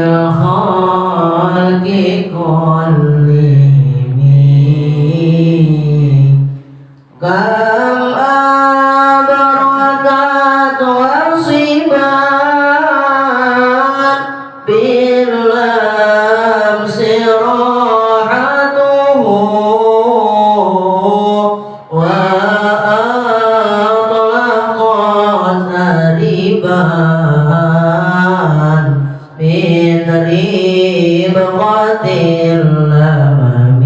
للخلق كلهم كم أبركت وصبات باللمس راحته وأطلقت ربان من ربقة الأمم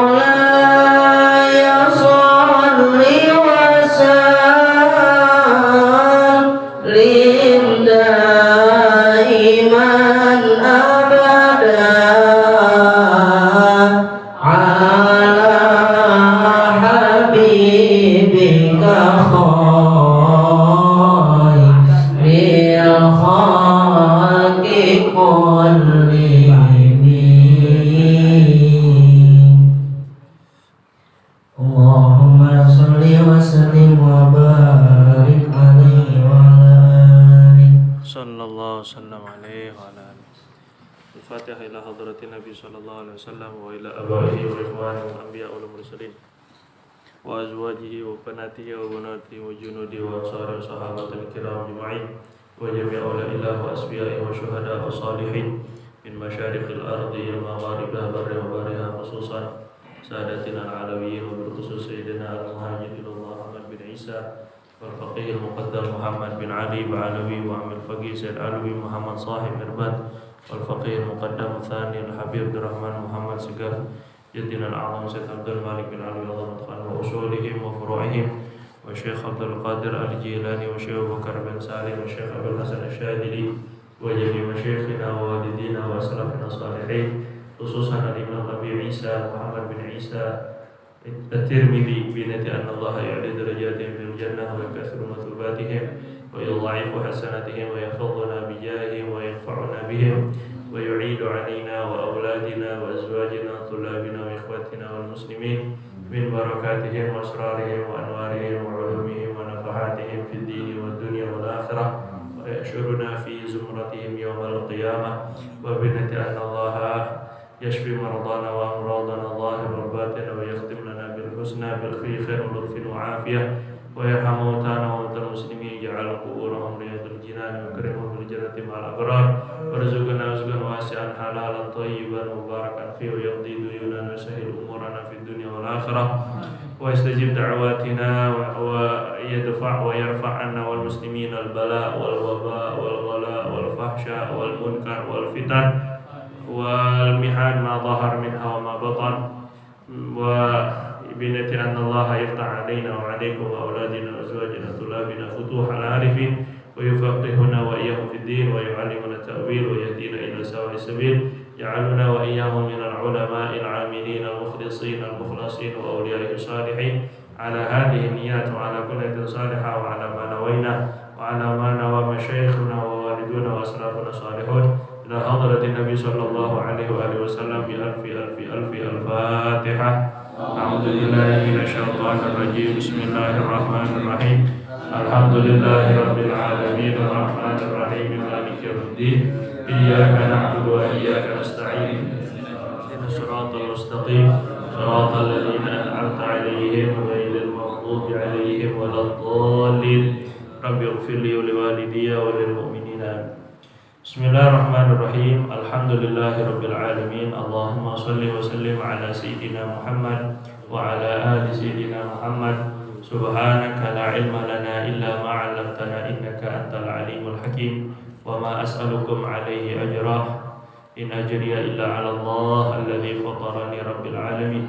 مولاي صل وسلم دائما أبدا على حبيبك خير الخلق كلهم. اللهم صل وسلم وبارك عليه وعلى آله صلى الله وسلم عليه وعلى آله. الفاتحة إلى حضرة النبي صلى الله عليه وسلم وإلى آبائه وإخوانه والأنبياء والمرسلين وأزواجه وبناته وبناته وجنوده وأنصاره وصحابة الكرام أجمعين وجميع أولياء الله وأصفيائه وشهداء وصالحين من مشارق الأرض إلى مغاربها بر وبحرها خصوصا سادتنا العلويين وبالخصوص سيدنا المهاجر إلى الله محمد بن عيسى والفقيه المقدم محمد بن علي بعلوي وعم الفقيه سيد علوي محمد صاحب مربد والفقيه المقدم الثاني الحبيب عبد الرحمن محمد سقر جدنا الأعظم سيد عبد الملك بن علي الله خان وأصولهم وفروعهم والشيخ عبد القادر الجيلاني والشيخ بكر بن سالم والشيخ أبو الحسن الشاذلي وجميع مشايخنا ووالدينا وأسلافنا الصالحين خصوصا الإمام أبي عيسى محمد بن عيسى الترمذي بنية أن الله يعلي درجاتهم في الجنة ويكثر مثوباتهم ويضاعف حسناتهم ويحفظنا بجاههم وينفعنا بهم ويعيد علينا وأولادنا وأزواجنا وطلابنا وإخواتنا والمسلمين من بركاتهم وأسرارهم وأنوارهم وعلومهم ونفحاتهم في الدين والدنيا والآخرة ويحشرنا في زمرتهم يوم القيامة وبنية أن الله يشفي مرضانا وأمراضنا الظاهر والباطن ويختم لنا بالحسنى بالخير ولطف وعافية ويرحم موتانا وموتى المسلمين يجعل قبورهم رياض الجنان ويكرمهم بالجنة مع الأبرار وارزقنا رزقا واسعا حلالا طيبا مباركا فيه ويقضي ديوننا ويسهل أمورنا في الدنيا والآخرة ويستجيب دعواتنا ويرفع عنا والمسلمين البلاء والوباء والغلاء والفحشاء والمنكر والفتن والمحن ما ظهر منها وما بطن وبنية أن الله يفتح علينا وعليكم وأولادنا وأزواجنا طلابنا فتوح العارفين ويفقهنا وإياهم في الدين ويعلمنا التأويل ويهدينا إلى سواء السبيل جعلنا وإياهم من العلماء العاملين المخلصين المخلصين وأولياء الصالحين على هذه النيات وعلى كل نية صالحة وعلى ما نوينا وعلى ما نوى مشايخنا ووالدونا وأسلافنا الصالحون إلى حضرة النبي صلى الله عليه وآله وسلم بألف ألف ألف الفاتحة. أعوذ بالله من الشيطان الرجيم. بسم الله الرحمن الرحيم. الحمد لله رب العالمين الرحمن الرحيم مالك يوم الدين إياك نعبد وإياك نستعين اهدنا الصراط المستقيم صراط الذين أنعمت عليهم غير المغضوب عليهم ولا الضالين رب اغفر لي ولوالدي وللمؤمنين. Bismillahirrahmanirrahim. Alhamdulillahirabbil alamin. Allahumma shalli wa sallim ala sayyidina Muhammad wa ala ali sayyidina Muhammad. Subhanaka la ilma lana illa ma 'allamtana innaka antal alimul hakim. Wa ma as'alukum alaihi ajra in ajriya illa 'ala Allah alladzi fatarani rabbil alamin.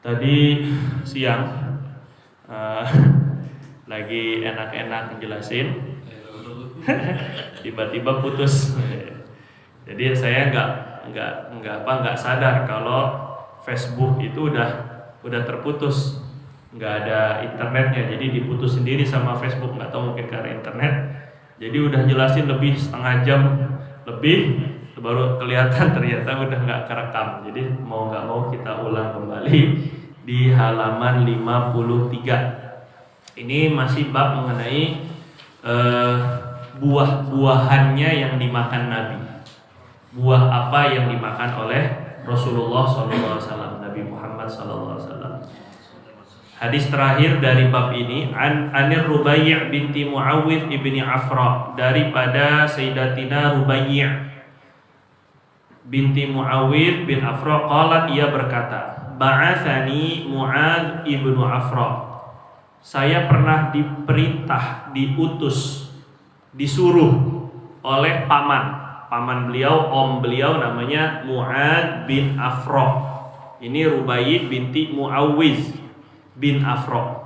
Tadi siang lagi enak-enak ngejelasin tiba-tiba putus. Jadi saya nggak sadar kalau Facebook itu udah terputus, nggak ada internetnya. Jadi diputus sendiri sama Facebook, nggak tahu mungkin karena internet. Jadi udah jelasin lebih setengah jam lebih baru kelihatan ternyata udah nggak kerekam. Jadi mau nggak mau kita ulang kembali di halaman 53. Ini masih bab mengenai buah-buahannya yang dimakan Nabi. Buah apa yang dimakan oleh Rasulullah SAW, Nabi Muhammad SAW. Hadis terakhir dari bab ini Anir Rubai' binti Muawwidh ibni Afra, daripada Sayyidatina Rubai' binti Muawwidh bin Afra, qalat, ia berkata, ba'athani Mu'adz ibnu Afra, saya pernah diperintah, diutus, disuruh oleh paman beliau, om beliau namanya Mu'adz bin Afra. Ini Rubai' binti Muawwidh bin Afra.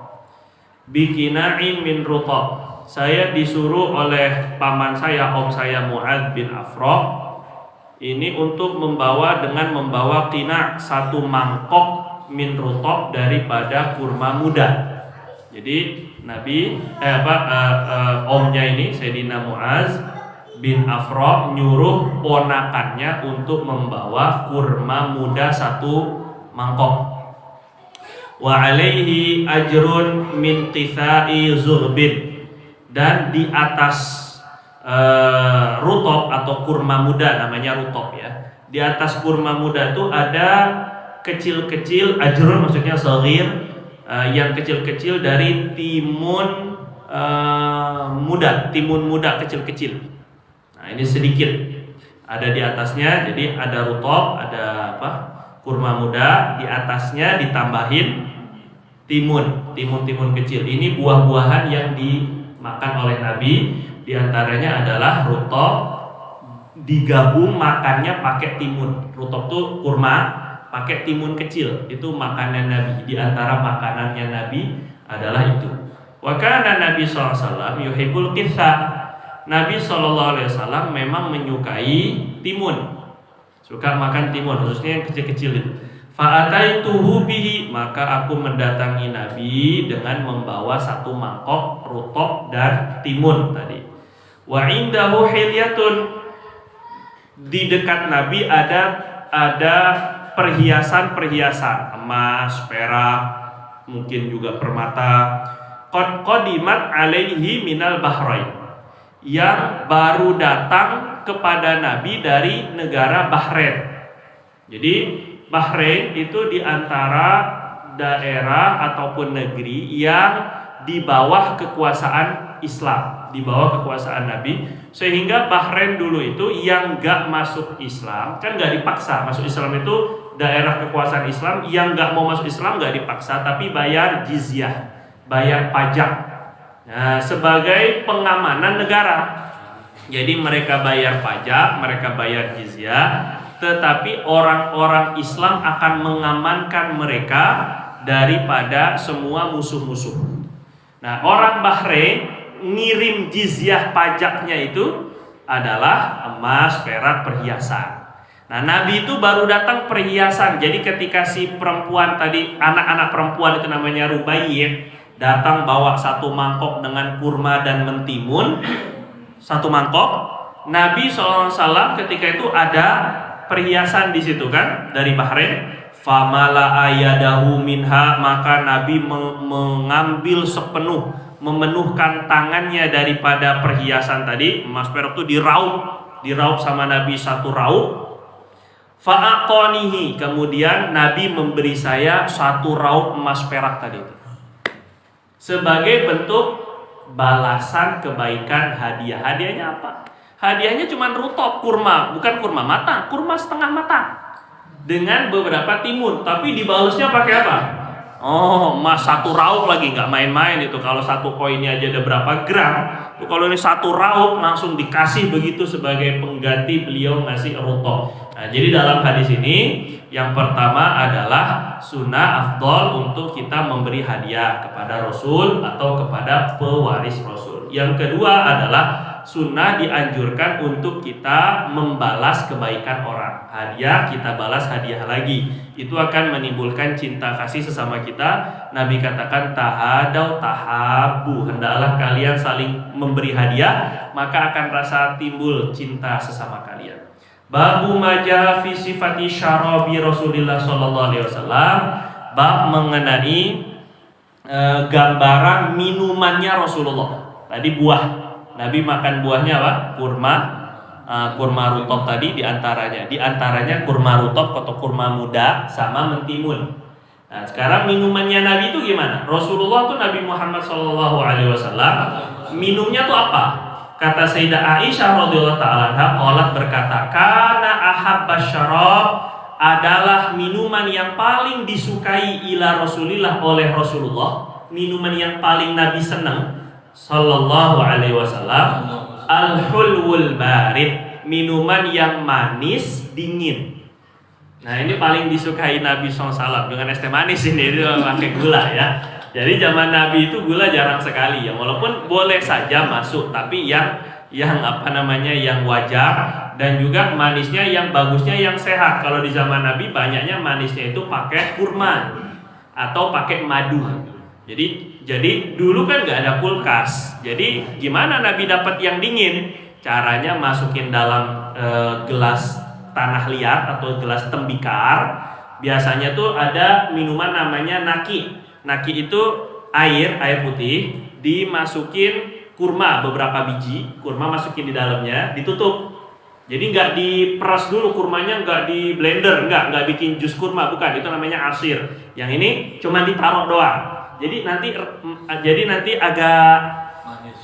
Bikina'in min rutab, saya disuruh oleh paman saya, om saya Mu'adz bin Afra, ini untuk membawa qina', satu mangkok min rutab, daripada kurma muda. Jadi Nabi omnya ini Sayyidina Mu'adz bin Afra nyuruh ponakannya untuk membawa kurma muda satu mangkok. Wa alaihi ajrun min qitha'i zurbin, dan di atas rutob atau kurma muda, namanya rutob ya. Di atas kurma muda itu ada kecil-kecil, ajrun maksudnya saghir, yang kecil-kecil dari timun muda kecil-kecil. Nah, ini sedikit ada di atasnya, jadi ada rutob, ada kurma muda, di atasnya ditambahin timun kecil. Ini buah-buahan yang dimakan oleh Nabi. Di antaranya adalah rutob, digabung makannya pakai timun. Rutob tuh kurma pakai timun kecil, itu makanan Nabi. Di antara makanannya Nabi adalah itu. Wa kana Nabi SAW yuhibbul qitha. Nabi SAW memang menyukai timun, suka makan timun, khususnya yang kecil-kecil itu. Fa'ataituhu bihi, maka aku mendatangi Nabi dengan membawa satu mangkok rutob dan timun tadi. Wa indahu hilyatun, di dekat Nabi ada perhiasan emas, perak, mungkin juga permata. Qad qadimat alaihi minal bahrain, yang baru datang kepada Nabi dari negara Bahrain. Jadi Bahrain itu di antara daerah ataupun negeri yang di bawah kekuasaan Islam, di bawah kekuasaan Nabi. Sehingga Bahrain dulu itu yang gak masuk Islam, kan gak dipaksa masuk Islam, itu daerah kekuasaan Islam. Yang gak mau masuk Islam gak dipaksa, tapi bayar jizyah, bayar pajak, nah, sebagai pengamanan negara. Jadi mereka bayar pajak, mereka bayar jizyah, tetapi orang-orang Islam akan mengamankan mereka daripada semua musuh-musuh. Nah, orang Bahrain ngirim jizyah pajaknya itu adalah emas, perak, perhiasan. Nah, Nabi itu baru datang perhiasan. Jadi ketika si perempuan tadi, anak-anak perempuan itu namanya Rubai', datang bawa satu mangkok dengan kurma dan mentimun, satu mangkok. Nabi SAW ketika itu ada perhiasan di situ kan, dari Bahrain. Famala ayadahu minha, maka Nabi mengambil sepenuh, memenuhkan tangannya daripada perhiasan tadi, emas perak itu diraup sama Nabi satu raup. Fa'aqanihi, kemudian Nabi memberi saya satu raup emas perak tadi itu, sebagai bentuk balasan kebaikan hadiah. Hadiahnya apa? Hadiahnya cuma rutob, kurma, bukan kurma matang, kurma setengah matang dengan beberapa timun, tapi dibalasnya pakai apa? Oh, emas satu raup lagi, nggak main-main itu. Kalau satu koinnya aja ada berapa gram, tuh kalau ini satu raup langsung dikasih begitu sebagai pengganti beliau ngasih rutob. Nah, jadi dalam hadis ini yang pertama adalah sunnah afdol untuk kita memberi hadiah kepada Rasul atau kepada pewaris Rasul. Yang kedua adalah sunnah dianjurkan untuk kita membalas kebaikan orang. Hadiah kita balas hadiah lagi, itu akan menimbulkan cinta kasih sesama kita. Nabi katakan tahadau tahabu, hendaklah kalian saling memberi hadiah, maka akan rasa timbul cinta sesama kalian. Babu majah fi sifati syarabi Rasulillah sallallahu alaihi wasallam, bab mengenai gambaran minumannya Rasulullah. Tadi buah, Nabi makan buahnya apa? Kurma rutop tadi diantaranya kurma rutop atau kurma muda sama mentimun. Nah, sekarang minumannya Nabi itu gimana? Rasulullah tuh Nabi Muhammad SAW minumnya tuh apa? Kata Sayyidah Aisyah radhiyallahu taala anha, qalat berkata, "Kana ahabbas syarab adalah minuman yang paling disukai ila Rasulillah oleh Rasulullah, minuman yang paling Nabi senang sallallahu alaihi wasallam, al-hulwul barid, minuman yang manis dingin." Nah, ini paling disukai Nabi SAW, dengan es teh manis ini, itu pakai gula ya. Jadi zaman Nabi itu gula jarang sekali ya, walaupun boleh saja masuk, tapi yang wajar, dan juga manisnya yang bagusnya yang sehat. Kalau di zaman Nabi banyaknya manisnya itu pakai kurma atau pakai madu. Jadi dulu kan nggak ada kulkas. Jadi gimana Nabi dapat yang dingin? Caranya masukin dalam gelas tanah liat atau gelas tembikar. Biasanya tuh ada minuman namanya naki. Naki itu air putih, dimasukin kurma beberapa biji, kurma masukin di dalamnya, ditutup. Jadi nggak diperas dulu kurmanya, nggak di blender, nggak bikin jus kurma, bukan, itu namanya asir. Yang ini cuma ditaruh doang. Jadi nanti agak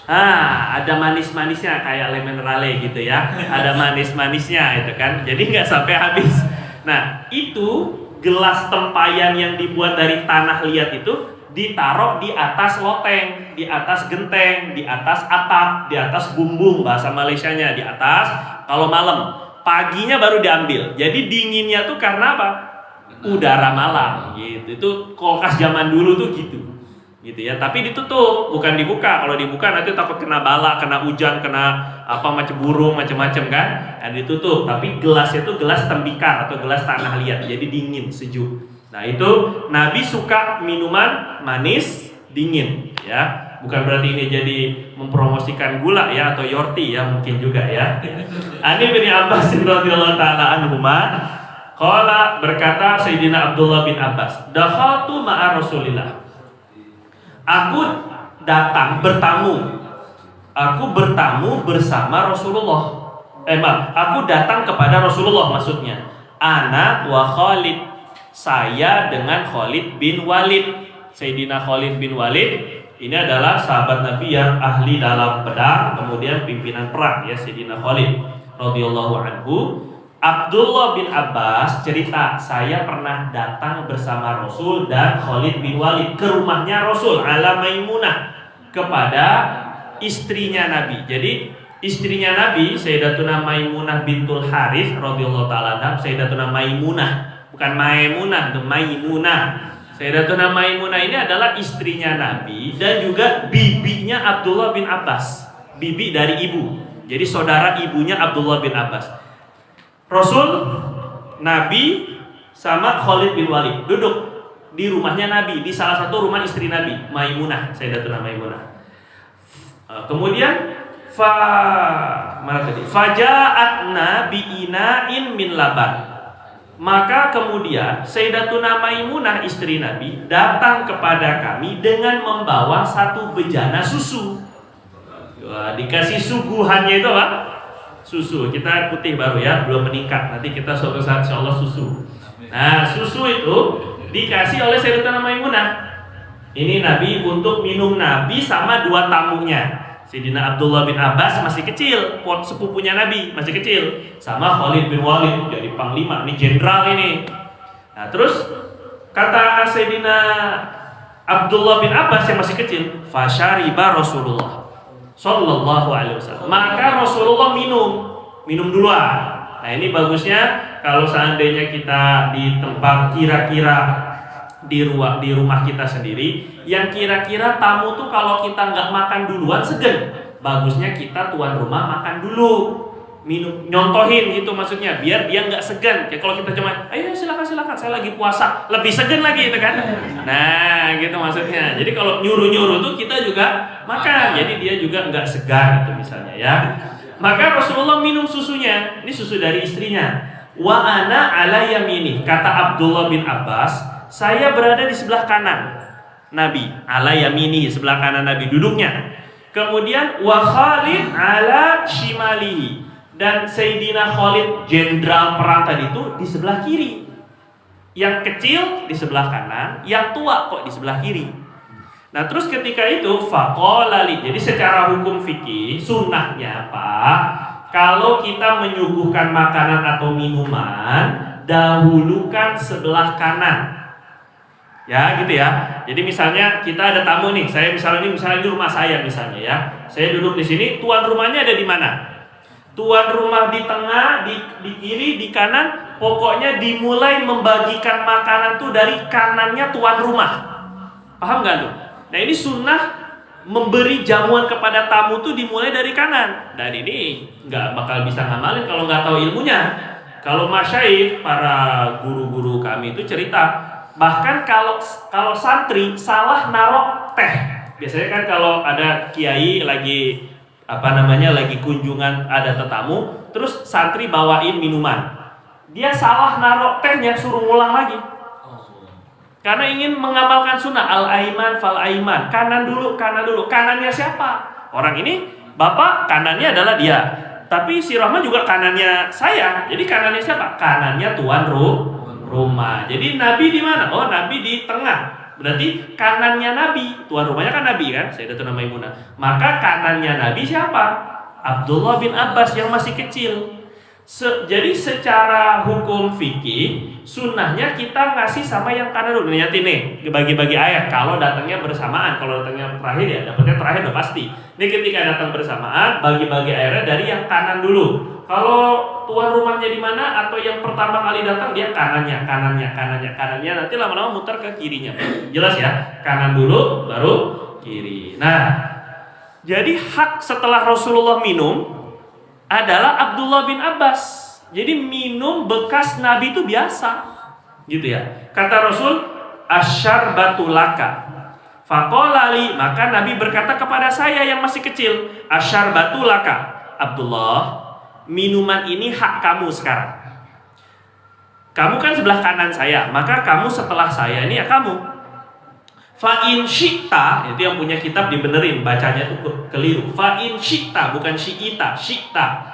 ada manis-manisnya kayak lemon rale gitu ya. Ada manis-manisnya itu kan. Jadi nggak sampai habis. Nah, itu gelas tempayan yang dibuat dari tanah liat itu ditaruh di atas loteng, di atas genteng, di atas atap, di atas bumbung, bahasa Malaysianya di atas. Kalau malam, paginya baru diambil. Jadi dinginnya tuh karena apa? Udara malam gitu. Itu kulkas zaman dulu tuh gitu ya. Tapi ditutup, bukan dibuka. Kalau dibuka nanti takut kena bala, kena hujan, kena macam burung, macam-macam kan. Nah, ditutup. Tapi gelasnya itu gelas tembikar atau gelas tanah liat, jadi dingin, sejuk. Nah, itu Nabi suka minuman manis dingin ya. Bukan berarti ini jadi mempromosikan gula ya atau yorti ya, mungkin juga ya. Ani bin Abbas radhiyallahu taala anhuma qala, berkata Sayyidina Abdullah bin Abbas, dakhaltu ma'a Rasulillah. Aku bertamu bersama Rasulullah. Aku datang kepada Rasulullah maksudnya. Ana wa Khalid, saya dengan Khalid bin Walid. Sayyidina Khalid bin Walid ini adalah sahabat Nabi yang ahli dalam pedang, kemudian pimpinan perang ya, Sayyidina Khalid radhiyallahu anhu. Abdullah bin Abbas cerita, saya pernah datang bersama Rasul dan Khalid bin Walid ke rumahnya Rasul ala Maimunah, kepada istrinya Nabi. Jadi istrinya Nabi Sayyidatuna Maimunah bintul Harith radhiyallahu taala anha. Sayyidatuna Maimunah, bukan Maimunah, itu Maimunah. Sayyidatuna Maimunah ini adalah istrinya Nabi dan juga bibinya Abdullah bin Abbas, bibi dari ibu. Jadi saudara ibunya Abdullah bin Abbas. Rasul, Nabi sama Khalid bin Walid duduk di rumahnya Nabi, di salah satu rumah istri Nabi, Maimunah, Sayyidatuna Maimunah. Kemudian faja'atna bi'ina'in min laban. Maka kemudian Sayyidatuna Maimunah istri Nabi datang kepada kami dengan membawa satu bejana susu. Wah, dikasih suguhannya itu apa? Susu. Kita putih baru ya, belum meningkat. Nanti kita suatu saat insyaallah susu. Nah, susu itu dikasih oleh Sayyidatuna Maimunah. Ini Nabi untuk minum, Nabi sama dua tamunya. Sayyidina Abdullah bin Abbas masih kecil, sepupunya Nabi masih kecil, sama Khalid bin Walid jadi panglima, ini jenderal ini. Nah, terus kata Sayyidina Abdullah bin Abbas yang masih kecil, fasyariba Rasulullah sallallahu alaihi wasallam. Maka Rasulullah minum duluan. Nah, ini bagusnya kalau seandainya kita di tempat kira-kira di rumah kita sendiri, yang kira-kira tamu tuh kalau kita nggak makan duluan segan. Bagusnya kita tuan rumah makan dulu, minum, nyontohin gitu maksudnya, biar dia nggak segan. Kayak kalau kita cuma, ayo silakan saya lagi puasa, lebih segan lagi itu kan. Nah, gitu maksudnya. Jadi kalau nyuruh tuh kita juga makan, jadi dia juga nggak segan itu misalnya ya. Maka Rasulullah minum susunya, ini susu dari istrinya. Wa ana ala yamini, kata Abdullah bin Abbas, saya berada di sebelah kanan. Nabi, ala yamini, sebelah kanan Nabi duduknya. Kemudian wa Khalid ala shimalihi, dan Sayyidina Khalid jenderal perang tadi itu di sebelah kiri. Yang kecil di sebelah kanan, yang tua kok di sebelah kiri. Nah terus ketika itu faqala li, jadi secara hukum fikih sunnahnya apa? Kalau kita menyuguhkan makanan atau minuman, dahulukan sebelah kanan. Ya gitu ya. Jadi misalnya kita ada tamu nih, saya misalnya di rumah saya misalnya ya. Saya duduk di sini, tuan rumahnya ada di mana? Tuan rumah di tengah, di kiri, di kanan. Pokoknya dimulai membagikan makanan tuh dari kanannya tuan rumah. Paham gak tuh? Nah ini sunnah memberi jamuan kepada tamu tuh dimulai dari kanan. Dan ini nggak bakal bisa ngamalin kalau nggak tahu ilmunya. Kalau masyaikh, para guru-guru kami itu cerita, bahkan kalau santri salah narok teh. Biasanya kan kalau ada kiai lagi lagi kunjungan, ada tetamu, terus santri bawain minuman. Dia salah narok tehnya, suruh ngulang lagi. Karena ingin mengamalkan sunnah al-aiman fal-aiman, kanan dulu. Kanannya siapa? Orang ini bapak, kanannya adalah dia. Tapi si Rahman juga kanannya saya. Jadi kanannya siapa? Kanannya tuan rumah. Jadi Nabi di mana? Oh, Nabi di tengah. Berarti kanannya Nabi. Tuan rumahnya kan Nabi kan? Sayyidatuna Maimunah. Maka kanannya Nabi siapa? Abdullah bin Abbas yang masih kecil. Jadi secara hukum fikih sunnahnya kita ngasih sama yang kanan dulu. Lihat ini, bagi-bagi ayat. Kalau datangnya bersamaan, kalau datangnya terakhir ya dapatnya terakhir udah pasti. Ini ketika datang bersamaan, bagi-bagi ayatnya dari yang kanan dulu. Kalau tuan rumahnya di mana atau yang pertama kali datang, dia kanannya. Nanti lama-lama muter ke kirinya. Jelas ya? Kanan dulu baru kiri. Nah, jadi hak setelah Rasulullah minum adalah Abdullah bin Abbas. Jadi minum bekas Nabi itu biasa, gitu ya. Kata Rasul, asyarbatu laka. Faqala li, maka Nabi berkata kepada saya yang masih kecil, asyarbatu laka. Abdullah, minuman ini hak kamu sekarang. Kamu kan sebelah kanan saya, maka kamu setelah saya ini ya kamu. Fa in syi'ta, itu yang punya kitab dibenerin, bacanya tuh keliru. Fa in syi'ta, bukan syi'ita, syi'ta.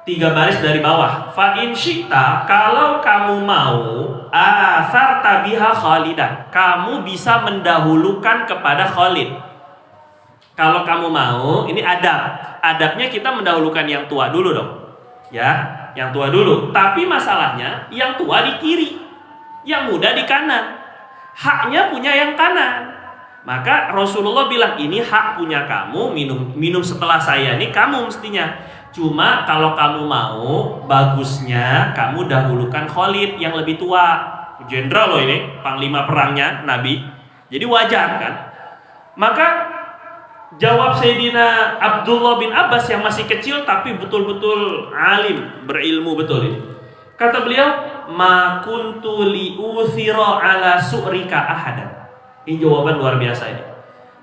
3 baris dari bawah. Fa in syi'ta, kalau kamu mau, atharta biha Khalidan, kamu bisa mendahulukan kepada Khalid. Kalau kamu mau, ini adab. Adabnya kita mendahulukan yang tua dulu dong. Ya, yang tua dulu. Tapi masalahnya, yang tua di kiri, yang muda di kanan. Haknya punya yang kanan. Maka Rasulullah bilang, ini hak punya kamu, minum setelah saya ini kamu mestinya. Cuma kalau kamu mau, bagusnya kamu dahulukan Khalid yang lebih tua. Jenderal loh ini, panglima perangnya Nabi. Jadi wajar kan? Maka jawab Sayyidina Abdullah bin Abbas yang masih kecil tapi betul-betul alim, berilmu betul ini. Kata beliau, ma kuntu li'uthira ala su'rika ahadan. Ini jawaban luar biasa ini.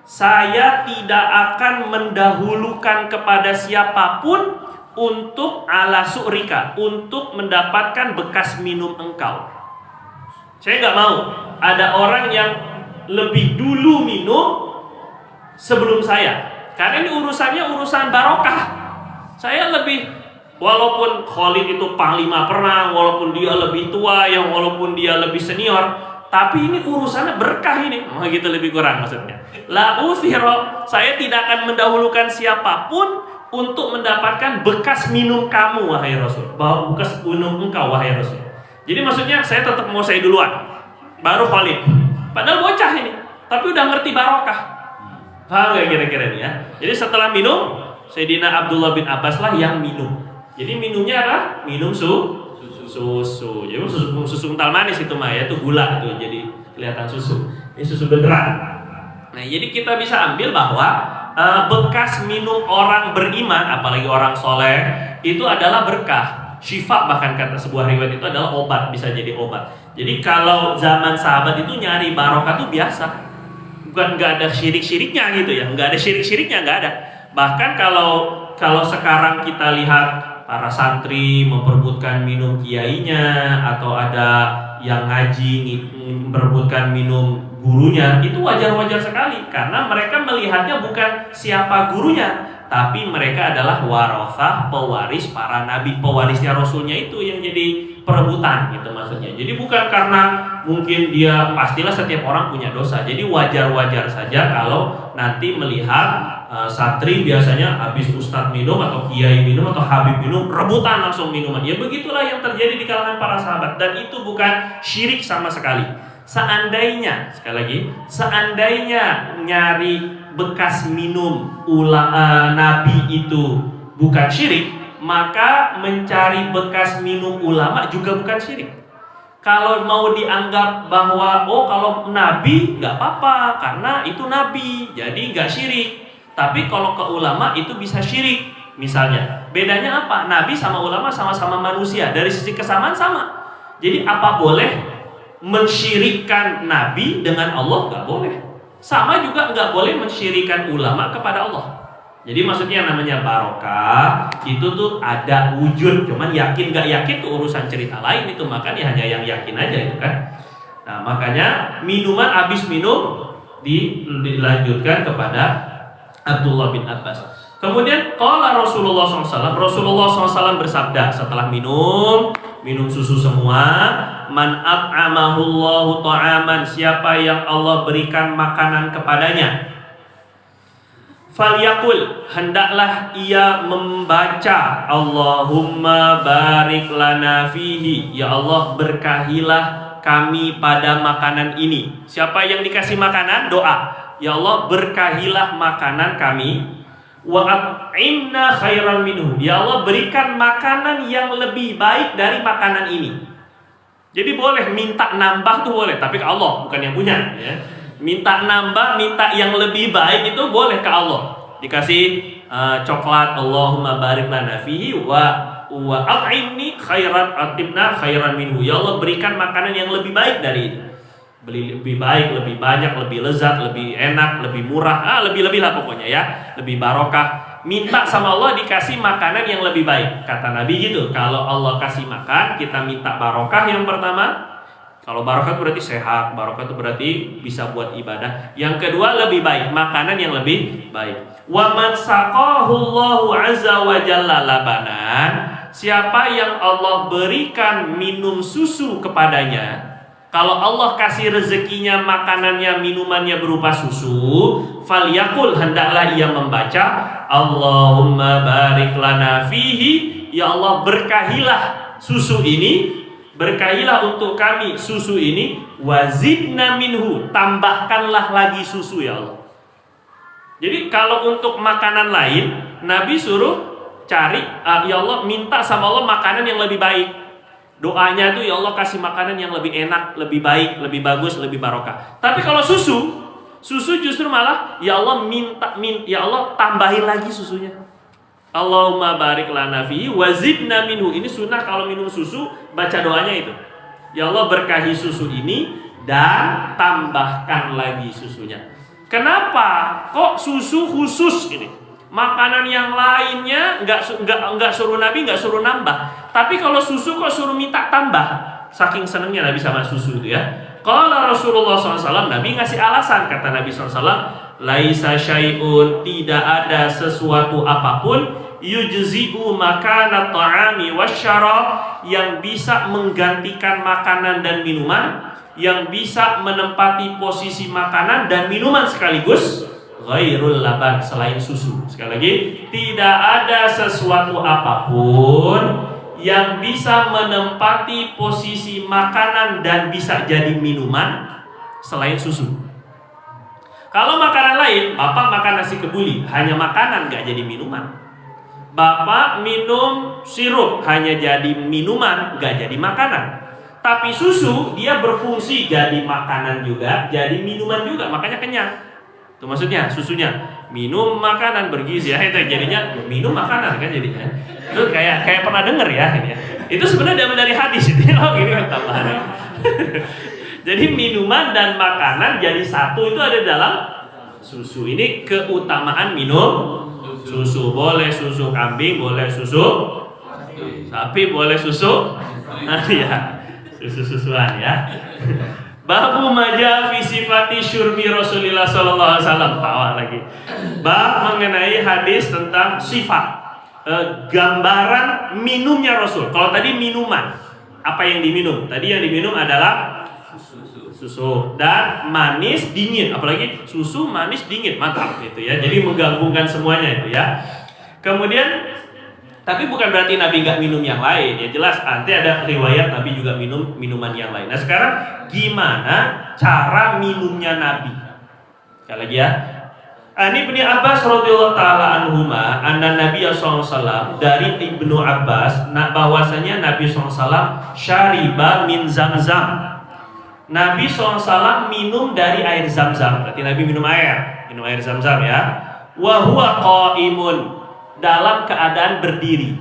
Saya tidak akan mendahulukan kepada siapapun untuk ala su'rika, untuk mendapatkan bekas minum engkau. Saya nggak mau ada orang yang lebih dulu minum sebelum saya. Karena ini urusannya urusan barokah. Saya lebih, walaupun Khalid itu panglima perang, walaupun dia lebih tua, yang walaupun dia lebih senior, tapi ini urusannya berkah ini. Gitu lebih kurang maksudnya. La uthiro, saya tidak akan mendahulukan siapapun untuk mendapatkan bekas minum kamu wahai Rasul. Bekas minum engkau wahai Rasul. Jadi maksudnya saya tetap mau saya duluan, baru Khalid. Padahal bocah ini, tapi udah ngerti barokah. Paham gak kira-kira ini ya? Jadi setelah minum, Sayyidina Abdullah bin Abbas lah yang minum. Jadi minumnya adalah minum susu. Jadi susu kental manis itu mah ya, itu gula itu jadi kelihatan susu. Ini susu beneran. Nah, jadi kita bisa ambil bahwa bekas minum orang beriman, apalagi orang soleh, itu adalah berkah. Syifa bahkan kata sebuah riwayat itu adalah obat, bisa jadi obat. Jadi kalau zaman sahabat itu nyari barokah itu biasa. Bukan nggak ada syirik-syiriknya gitu ya, nggak ada syirik-syiriknya, nggak ada. Bahkan kalau sekarang kita lihat para santri memperebutkan minum kiainya, atau ada yang ngaji memperebutkan minum gurunya, itu wajar-wajar sekali karena mereka melihatnya bukan siapa gurunya, tapi mereka adalah warasah, pewaris para nabi, pewarisnya rasulnya itu yang jadi perebutan gitu maksudnya. Jadi bukan karena mungkin dia, pastilah setiap orang punya dosa, jadi wajar-wajar saja kalau nanti melihat santri biasanya habis ustadz minum atau kiai minum atau habib minum, rebutan langsung minuman. Ya begitulah yang terjadi di kalangan para sahabat, dan itu bukan syirik sama sekali. Seandainya, sekali lagi, seandainya nyari bekas minum nabi itu bukan syirik, maka mencari bekas minum ulama juga bukan syirik. Kalau mau dianggap bahwa kalau nabi nggak apa-apa karena itu nabi, jadi nggak syirik. Tapi kalau ke ulama itu bisa syirik. Misalnya, bedanya apa? Nabi sama ulama sama-sama manusia, dari sisi kesamaan sama. Jadi apa boleh mensyirikkan nabi dengan Allah? Nggak boleh. Sama juga nggak boleh mensyirikkan ulama kepada Allah. Jadi maksudnya namanya barokah itu tuh ada wujud, cuman yakin nggak yakin itu urusan cerita lain, itu makanya hanya yang yakin aja itu kan. Nah makanya minuman habis minum dilanjutkan kepada Abdullah bin Abbas. Kemudian qala Rasulullah SAW, Rasulullah SAW bersabda setelah minum susu semua, man at'amahullahu ta'aman, siapa yang Allah berikan makanan kepadanya, falyakul, hendaklah ia membaca Allahumma barik lana fihi, ya Allah berkahilah kami pada makanan ini. Siapa yang dikasih makanan, doa, ya Allah berkahilah makanan kami, wa at'imna khairan minhu, ya Allah berikan makanan yang lebih baik dari makanan ini. Jadi boleh minta nambah tuh boleh, tapi ke Allah, bukan yang punya ya. Minta nambah, minta yang lebih baik itu boleh ke Allah. Dikasih coklat, Allahumma barik lana fihi wa at'imni at'imna khairan minhu, ya Allah berikan makanan yang lebih baik dari ini. Lebih baik, lebih banyak, lebih lezat, lebih enak, lebih murah, lebih-lebih lah pokoknya ya, lebih barokah. Minta sama Allah dikasih makanan yang lebih baik. Kata Nabi gitu, kalau Allah kasih makan, kita minta barokah yang pertama. Kalau barokah itu berarti sehat, barokah itu berarti bisa buat ibadah. Yang kedua lebih baik, makanan yang lebih baik. Wa man saqahu Allahu azza wa jalla labanan, siapa yang Allah berikan minum susu kepadanya. Kalau Allah kasih rezekinya makanannya, minumannya berupa susu, falyakul, hendaklah ia membaca Allahumma barik lana fihi, ya Allah berkahilah susu ini, berkahilah untuk kami susu ini, wazidna minhu, tambahkanlah lagi susu ya Allah. Jadi kalau untuk makanan lain, Nabi suruh cari, ya Allah minta sama Allah makanan yang lebih baik. Doanya tuh ya Allah kasih makanan yang lebih enak, lebih baik, lebih bagus, lebih barokah. Tapi kalau susu justru malah ya Allah ya Allah tambahin lagi susunya. Allahumma barik lana fihi wazidna minhu. Ini sunnah kalau minum susu baca doanya itu. Ya Allah berkahi susu ini dan tambahkan lagi susunya. Kenapa? Kok susu khusus ini? Makanan yang lainnya nggak suruh Nabi, nggak suruh nambah. Tapi kalau susu kok suruh minta tambah. Saking senengnya Nabi sama susu itu ya. Kalau Rasulullah SAW, Nabi ngasih alasan, kata Nabi SAW, laisa syai'un, tidak ada sesuatu apapun, yujzi'u makanat ta'ami wasyarab, yang bisa menggantikan makanan dan minuman, yang bisa menempati posisi makanan dan minuman sekaligus, ghairul laban, selain susu. Sekali lagi, tidak ada sesuatu apapun yang bisa menempati posisi makanan dan bisa jadi minuman selain susu. Kalau makanan lain, Bapak makan nasi kebuli, hanya makanan, gak jadi minuman. Bapak minum sirup, hanya jadi minuman, gak jadi makanan. Tapi susu, dia berfungsi jadi makanan juga, jadi minuman juga, makanya kenyang. Itu maksudnya susunya, minum makanan bergizi ya, itu jadinya minum makanan kan jadinya. Itu kayak pernah denger ya ini ya. Itu sebenarnya dari hadis itu loh, gini kan tambahannya. Jadi minuman dan makanan jadi satu, itu ada dalam susu. Ini keutamaan minum susu. Boleh susu kambing, boleh susu sapi, boleh susu ya, susu-susuan ya. Babu maja fi sifati syurbi Rasulillah sallallahu alaihi wasallam. Tawa lagi. Bab mengenai hadis tentang sifat gambaran minumnya Rasul. Kalau tadi minuman, apa yang diminum? Tadi yang diminum adalah susu dan manis dingin, apalagi susu manis dingin, mantap gitu ya. Jadi menggabungkan semuanya itu ya. Kemudian tapi bukan berarti Nabi nggak minum yang lain, ya jelas nanti ada riwayat Nabi juga minum minuman yang lain. Nah sekarang gimana cara minumnya Nabi? Sekali lagi ya. Ani Ibnu Abbas radhiyallahu taala anhuma anna Nabi SAW, dari Ibnu Abbas bahwasanya Nabi SAW syariba min zamzam. Nabi SAW minum dari air zam-zam. Berarti Nabi minum air zam-zam ya. Wa huwa qaimun, dalam keadaan berdiri.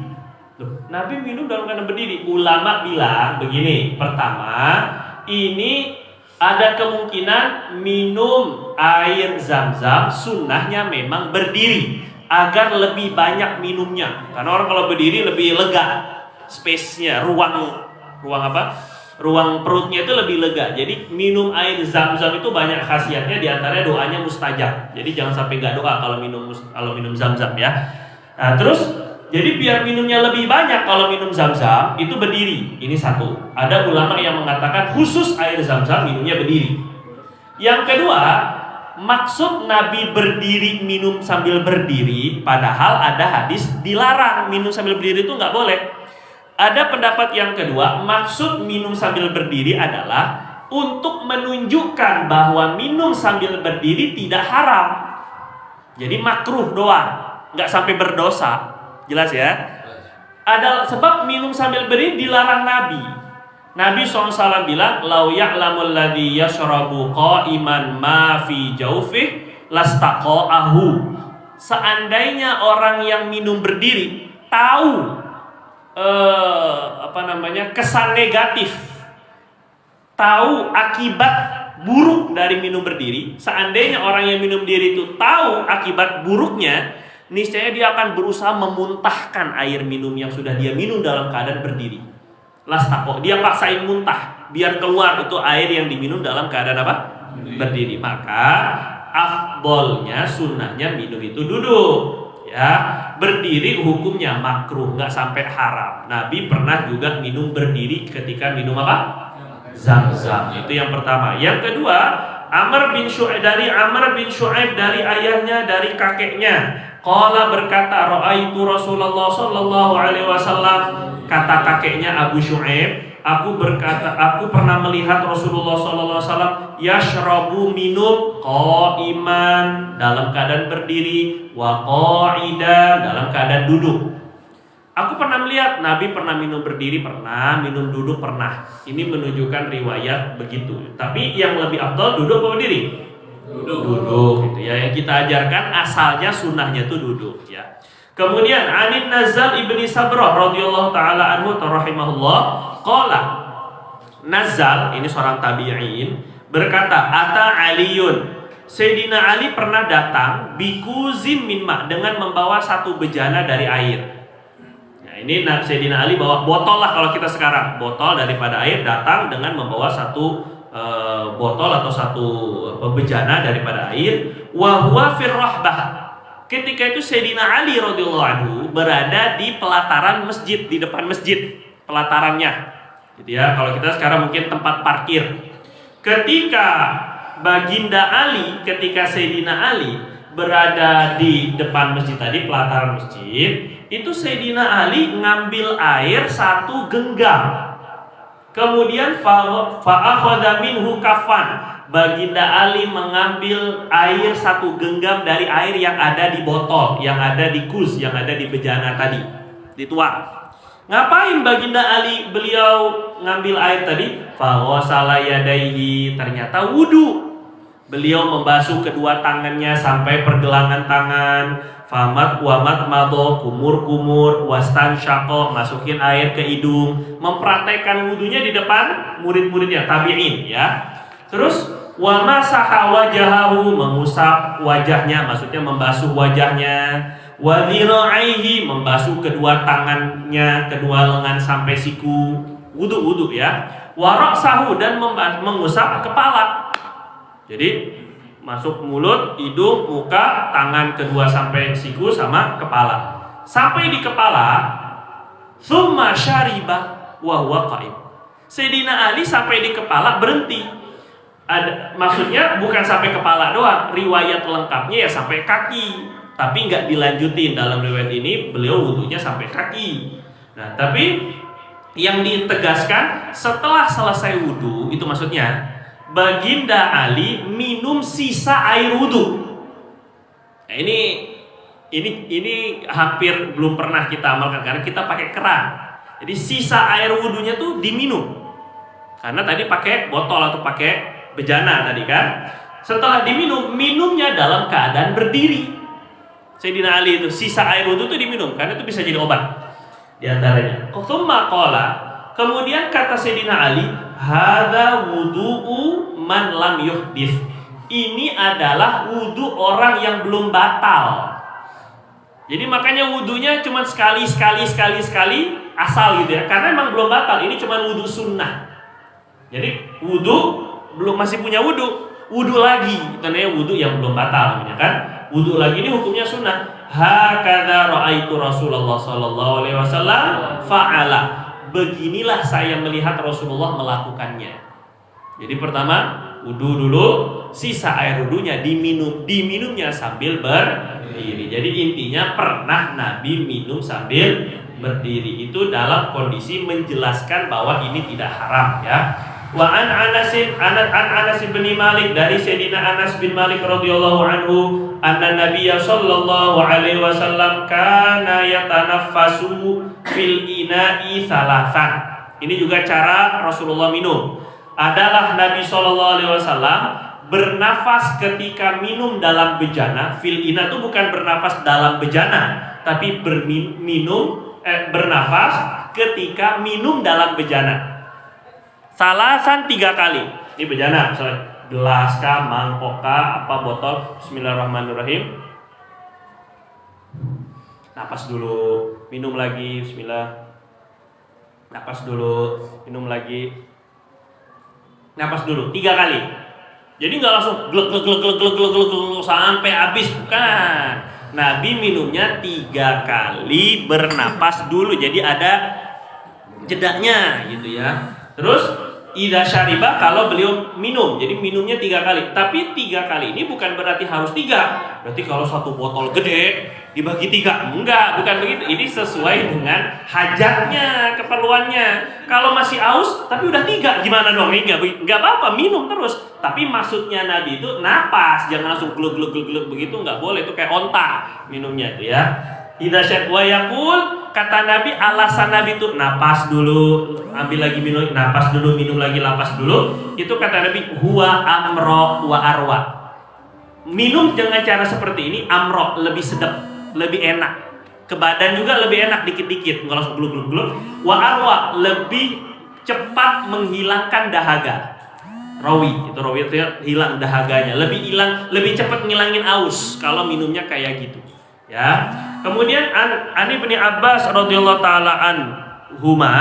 Loh, Nabi minum dalam keadaan berdiri. Ulama bilang begini, pertama, ini ada kemungkinan minum air zam-zam sunnahnya memang berdiri agar lebih banyak minumnya. Karena orang kalau berdiri lebih lega, space-nya, ruang perutnya itu lebih lega. Jadi minum air zam-zam itu banyak khasiatnya, diantaranya doanya mustajab. Jadi jangan sampai nggak doa kalau minum zam-zam ya. Nah, terus jadi biar minumnya lebih banyak kalau minum zam-zam itu berdiri. Ini satu. Ada ulama yang mengatakan khusus air zam-zam minumnya berdiri. Yang kedua, maksud Nabi berdiri minum sambil berdiri, padahal ada hadis dilarang minum sambil berdiri itu nggak boleh. Ada pendapat yang kedua, maksud minum sambil berdiri adalah untuk menunjukkan bahwa minum sambil berdiri tidak haram. Jadi makruh doang, nggak sampai berdosa. Jelas ya? Ada sebab minum sambil berdiri dilarang Nabi. Nabi SAW bilang, "Lau ya'lamul ladzi yashrabu qa'iman ma fi jawfih lastaqa'ahu." Seandainya orang yang minum berdiri tahu kesan negatif, tahu akibat buruk dari minum berdiri, seandainya orang yang minum diri itu tahu akibat buruknya, niscaya dia akan berusaha memuntahkan air minum yang sudah dia minum dalam keadaan berdiri. Lastaqo, dia paksain muntah biar keluar itu air yang diminum dalam keadaan apa? Berdiri. Maka afdolnya, sunnahnya minum itu duduk. Ya, berdiri hukumnya makruh, nggak sampai haram. Nabi pernah juga minum berdiri ketika minum apa? Zam-zam. Itu yang pertama. Yang kedua, Amr bin Shu'aib dari ayahnya, dari kakeknya. Qala berkata, ra'aitu Rasulullah sallallahu alaihi wasallam, kata kakeknya Abu Shu'aib, aku pernah melihat Rasulullah sallallahu alaihi wasallam yashrabu, minum, qa'iman, dalam keadaan berdiri, wa qa'idan, dalam keadaan duduk. Aku pernah melihat Nabi pernah minum berdiri, pernah minum duduk, pernah. Ini menunjukkan riwayat begitu. Tapi yang lebih afdal duduk atau berdiri? Duduk gitu ya. Yang kita ajarkan asalnya sunnahnya itu duduk ya. Kemudian Anin Nazal ibni Sabrah radhiyallahu taala anhu rahimahullah, qala, Nazal ini seorang tabi'in berkata, ata Aliun, Sayyidina Ali pernah datang bikuzim min ma, dengan membawa satu bejana dari air. Nah, ini Sayyidina Ali bawa botol lah kalau kita sekarang, botol daripada air, datang dengan membawa satu botol atau satu bejana daripada air. Wa huwa fir rahbah. Ketika itu Sayyidina Ali radhiyallahu anhu berada di pelataran masjid, di depan masjid, pelatarannya. Gitu ya, kalau kita sekarang mungkin tempat parkir. Ketika Sayyidina Ali berada di depan masjid tadi, pelataran masjid, itu Sayyidina Ali ngambil air satu genggam. Kemudian fa'akhadha minhu kaffan. Baginda Ali mengambil air satu genggam dari air yang ada di botol, yang ada di kus, yang ada di bejana tadi, dituang. Ngapain Baginda Ali beliau ngambil air tadi? Faghasala yadaihi, ternyata wudu. Beliau membasuh kedua tangannya sampai pergelangan tangan. Famat wamat mado, kumur wastan syako, masukin air ke hidung, mempraktekkan wudunya di depan murid-muridnya tabi'in ya. Terus wamasaha wajahahu, mengusap wajahnya, maksudnya membasuh wajahnya. Wadhira'aihi, membasuh kedua tangannya, kedua lengan sampai siku, wudu ya. Waroksahu, dan mengusap kepala. Jadi masuk mulut, hidung, muka, tangan kedua sampai siku sama kepala. Sampai di kepala, summa syariba wa huwa qa'im. Sayyidina Ali sampai di kepala berhenti. Maksudnya bukan sampai kepala doang, riwayat lengkapnya ya sampai kaki. Tapi nggak dilanjutin, dalam riwayat ini beliau wudunya sampai kaki. Nah, tapi yang ditegaskan setelah selesai wudu itu maksudnya Baginda Ali minum sisa air wudu. Nah, ini hampir belum pernah kita amalkan karena kita pakai keran. Jadi sisa air wudunya tuh diminum. Karena tadi pakai botol atau pakai bejana tadi kan. Setelah diminum, minumnya dalam keadaan berdiri. Sayyidina Ali itu sisa air wudu itu diminum karena itu bisa jadi obat di antaranya. Tsumma qala, kemudian kata Sayyidina Ali, hadza wudu'u man lam yuhdits. Ini adalah wudu orang yang belum batal. Jadi makanya wudunya cuma sekali asal gitu ya. Karena emang belum batal, ini cuma wudu sunnah. Jadi wudu belum masih punya wudu lagi. Itu namanya wudu yang belum batal namanya kan. Wudu lagi ini hukumnya sunnah. Hakadza ra'aitu Rasulullah sallallahu alaihi wasallam fa'ala. Beginilah saya melihat Rasulullah melakukannya. Jadi pertama wudu dulu, sisa air wudunya diminumnya sambil berdiri. Jadi intinya pernah Nabi minum sambil berdiri. Itu dalam kondisi menjelaskan bahwa ini tidak haram ya. Wa an Anas bin Malik, dari Sayyidina Anas bin Malik radhiyallahu anhu, anna Nabiyya sallallahu alaihi wasallam kana yatanaffasu fil ina'i salasan. Ini juga cara Rasulullah minum. Adalah Nabi sallallahu alaihi wasallam bernafas ketika minum dalam bejana. Fil ina itu bukan bernafas dalam bejana, tapi bernafas ketika minum dalam bejana. Salasan 3 kali. Ini bejana, misalnya gelas kah, mangkok kah, apa botol. Bismillahirrahmanirrahim. Napas dulu, minum lagi. Bismillah. Napas dulu, minum lagi. Napas dulu 3 kali. Jadi nggak langsung glek sampai habis, bukan. Nabi minumnya 3 kali bernapas dulu. Jadi ada jedanya gitu ya. Terus idza syariba, kalau beliau minum, jadi minumnya 3 kali. Tapi 3 kali ini bukan berarti harus 3. Berarti kalau satu botol gede dibagi 3, enggak, bukan begitu. Ini sesuai dengan hajatnya, keperluannya. Kalau masih aus tapi udah 3, gimana dong? Enggak apa-apa, minum terus. Tapi maksudnya Nabi itu napas, jangan langsung gluk begitu, enggak boleh. Itu kayak onta minumnya itu ya. Idza syarwa yaqul, kata Nabi, alasan Nabi itu napas dulu, ambil lagi minum, napas dulu, minum lagi, napas dulu. Itu kata Nabi, huwa amro wa arwa. Minum dengan cara seperti ini amro, lebih sedap, lebih enak. Ke badan juga lebih enak, dikit-dikit, nggak langsung gluk. Wa arwa, lebih cepat menghilangkan dahaga. Rawi itu hilang dahaganya, lebih cepat ngilangin aus kalau minumnya kayak gitu. Ya. Kemudian Ani bin Abbas radhiyallahu taala anhuma,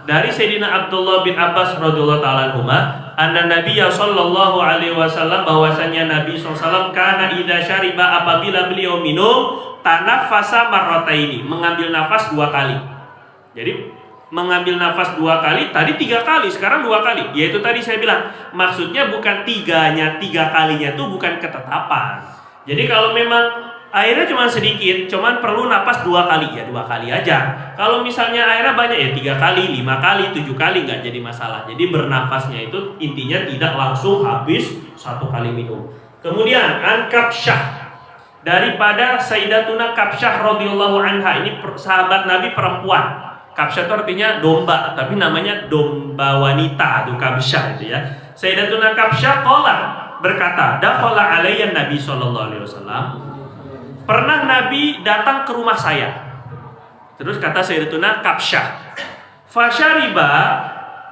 dari Sayyidina Abdullah bin Abbas radhiyallahu taala anhuma, anna Nabiyya sallallahu alaihi wasallam, bahwasanya Nabi sallallahu kana idza syariba, apabila beliau minum, tanaffasa marrataini, mengambil nafas 2 kali. Jadi mengambil nafas 2 kali, tadi 3 kali, sekarang 2 kali. Yaitu tadi saya bilang, maksudnya bukan 3 kalinya itu bukan ketetapan. Jadi kalau memang airnya cuma sedikit, cuman perlu napas 2 kali, ya 2 kali aja. Kalau misalnya airnya banyak ya 3 kali, 5 kali, 7 kali, nggak jadi masalah. Jadi bernafasnya itu intinya tidak langsung habis 1 kali minum. Kemudian an Kabsyah, daripada Sayyidatuna Kabsyah radhiyallahu anha, ini sahabat Nabi perempuan. Kabsyah itu artinya domba, tapi namanya domba wanita, itu Kabsyah itu ya. Sayyidatuna Kabsyah berkata, dakhala alayya Nabi sallallahu alaihi wasallam, pernah Nabi datang ke rumah saya. Terus kata Sayyidatuna Kabsyah, fasyariba,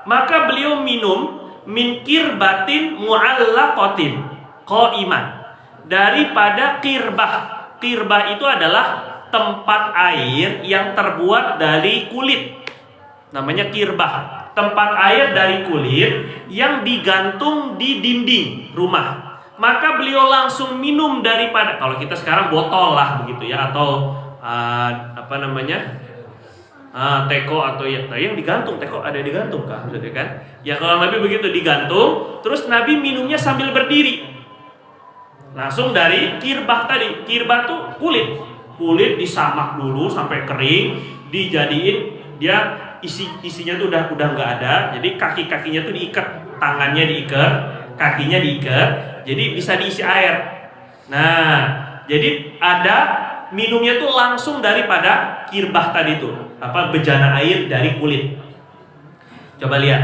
maka beliau minum min kirbatin mu'allaqatin qaiman, daripada kirbah. Kirbah itu adalah tempat air yang terbuat dari kulit, namanya kirbah. tempat air dari kulit yang digantung di dinding rumah. Maka beliau langsung minum daripada, kalau kita sekarang botol lah begitu ya, atau teko atau yang digantung, teko ada digantung kah maksudnya kan? Ya kalau Nabi begitu digantung, terus Nabi minumnya sambil berdiri. Langsung dari kirbah tadi. Kirbah tuh kulit disamak dulu sampai kering, dijadiin, dia isinya tuh udah nggak ada. Jadi kaki-kakinya tuh diikat, tangannya diikat, kakinya diikat, jadi bisa diisi air. Nah, jadi ada minumnya tuh langsung daripada kirbah tadi tuh, bejana air dari kulit. Coba lihat,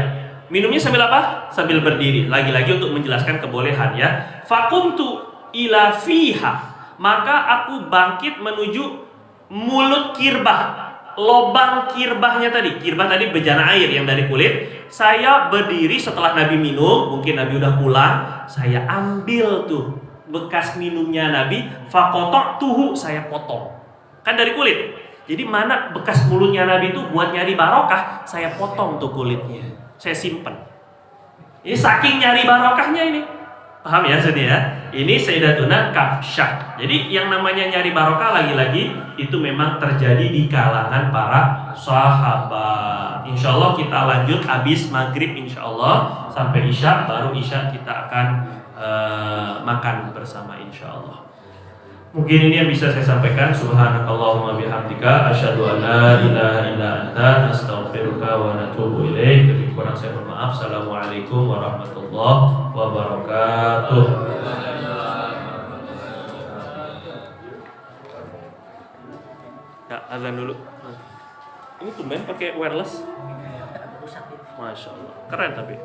minumnya sambil apa? Sambil berdiri. Lagi-lagi untuk menjelaskan kebolehan ya. Fakumtu ila fiha, maka aku bangkit menuju mulut kirbah, lobang kirbahnya tadi. Kirbah tadi bejana air yang dari kulit. Saya berdiri setelah Nabi minum, mungkin Nabi udah pulang, saya ambil tuh bekas minumnya Nabi, tuhu, saya potong. Kan dari kulit. Jadi mana bekas mulutnya Nabi itu buat nyari barokah, saya potong tuh kulitnya. Saya simpen. Ini saking nyari barokahnya ini. Paham ya sini ya? Ini Sayyidatuna Kafsyah. Jadi yang namanya nyari barokah lagi-lagi itu memang terjadi di kalangan para sahabat. Insya Allah kita lanjut habis maghrib, insya Allah sampai isya, baru isya kita akan makan bersama insya Allah. Mungkin ini yang bisa saya sampaikan. Subhanakallahumma bihamdika asyhadu an la ilaha illa anta astaghfiruka wa atubu ilaik. Lebih kurang saya mohon maaf. Assalamualaikum warahmatullahi wabarakatuh. Ya, azan dulu. Ini tumben pakai wireless. Masya Allah, keren tapi.